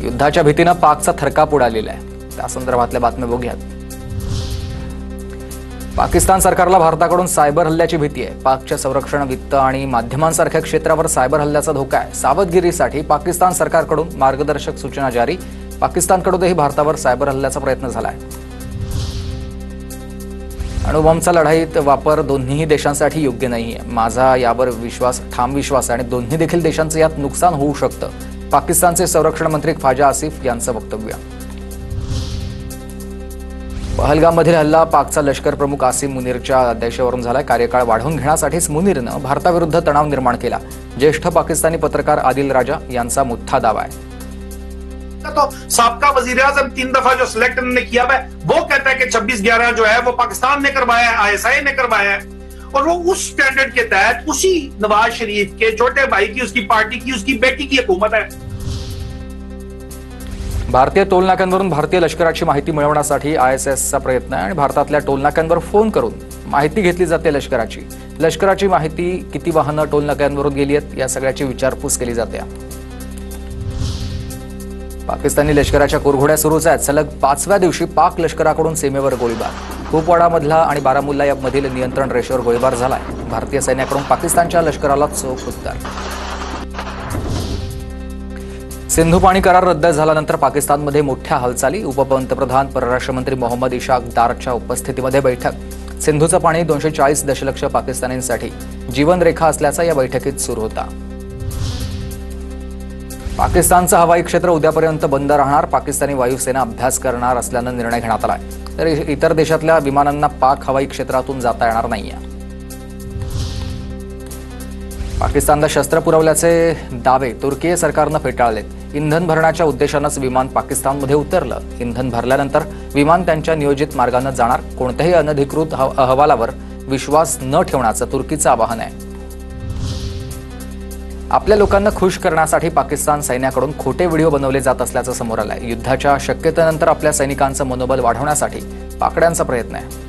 युद्धाच्या भीतीने पाकचा थरकाप उडालेला आहे। त्या संदर्भातल्या बातम्या बघूयात। पाकिस्तान सरकारला भारताकडून सायबर हल्ल्याची भीती आहे। पाकच्या संरक्षण, वित्त आणि माध्यमांसारख्या क्षेत्रावर सायबर हल्ल्याचा धोका आहे। सावधगिरीसाठी पाकिस्तान सरकारकडून मार्गदर्शक सूचना जारी। पाकिस्तानकडूनही भारतावर सायबर हल्ल्याचा प्रयत्न झाला आहे। अणुबॉम्बचा लढाईत वापर दोन्ही देशांसाठी योग्य नाहीये। माझा यावर ठाम विश्वास आहे आणि दोन्ही देखील देशांचे यात नुकसान होऊ शकतं। पाकिस्तानचे संरक्षण मंत्री ख्वाजा आसिफ यांचं वक्तव्य। पहलगाममधील हल्ला पाकचा लष्कर प्रमुख आसिम मुनीरच्या आदेशावरून झाला। कार्यकाळ वाढवून घेण्यासाठीच मुनीरनं भारताविरुद्ध तणाव निर्माण केला। ज्येष्ठ पाकिस्तानी पत्रकार आदिल राजा यांचा मोठा दावा आहे। तो साबका वजीर-ए-आज़म 3 दफा जो सिलेक्ट इन्होंने किया है, वो कहता है कि 26/11 जो है वो पाकिस्तान ने करवाया है, ISI ने करवाया है, और वो उस स्टैंडर्ड के तहत उसी नवाज शरीफ के छोटे भाई की, उसकी पार्टी की, उसकी बेटी की हुकूमत है। भारतीय टोलनाक्यांवरून भारतीय लष्कराची माहिती मिळवण्यासाठी ISSचा प्रयत्न आहे आणि भारतातल्या टोलनाक्यांवर फोन करून माहिती घेतली जाते लष्कराची। लष्कराची माहिती किती वाहनं टोलनाक्यांवरून गेली आहेत या सगळ्याची विचारपूस केली जाते। पाकिस्तानी लष्कराच्या कुरघोड्या सुरूच आहेत। सलग 5व्या दिवशी पाक लष्कराकडून सीमेवर गोळीबार। कुपवाडामधला आणि बारामुल्ला यामधील नियंत्रण रेषेवर गोळीबार झालाय। भारतीय सैन्याकडून पाकिस्तानच्या लष्कराला चोख उत्तर। सिंधू पाणी करार रद्द झाल्यानंतर पाकिस्तानमध्ये मोठ्या हालचाली। उपपंतप्रधान परराष्ट्र मंत्री मोहम्मद इशाक दारच्या उपस्थितीमध्ये बैठक। सिंधूचं पाणी 240 दशलक्ष पाकिस्तानींसाठी जीवनरेखा असल्याचा या बैठकीत सूर होता। पाकिस्तानचं हवाई क्षेत्र उद्यापर्यंत बंद राहणार। पाकिस्तानी वायुसेना अभ्यास करणार असल्यानं निर्णय घेण्यात आलाय। तर इतर देशातल्या विमानांना पाक हवाई क्षेत्रातून जाता येणार नाहीये। पाकिस्तानला शस्त्र पुरवल्याचे दावे तुर्की सरकारनं फेटाळलेत। इंधन भरण्याच्या उद्देशानंच विमान पाकिस्तानमध्ये उतरलं। इंधन भरल्यानंतर विमान त्यांच्या नियोजित मार्गाने जाणार। कोणत्याही अनधिकृत अहवालावर विश्वास न ठेवण्याचं तुर्कीचं आवाहन आहे। आपल्या लोकांना खुश करण्यासाठी पाकिस्तान सैन्याकडून खोटे व्हिडिओ बनवले जात असल्याचं समोर आलंय। युद्धाच्या शक्यतेनंतर आपल्या सैनिकांचं मनोबल वाढवण्यासाठी पाकड्यांचा प्रयत्न आहे।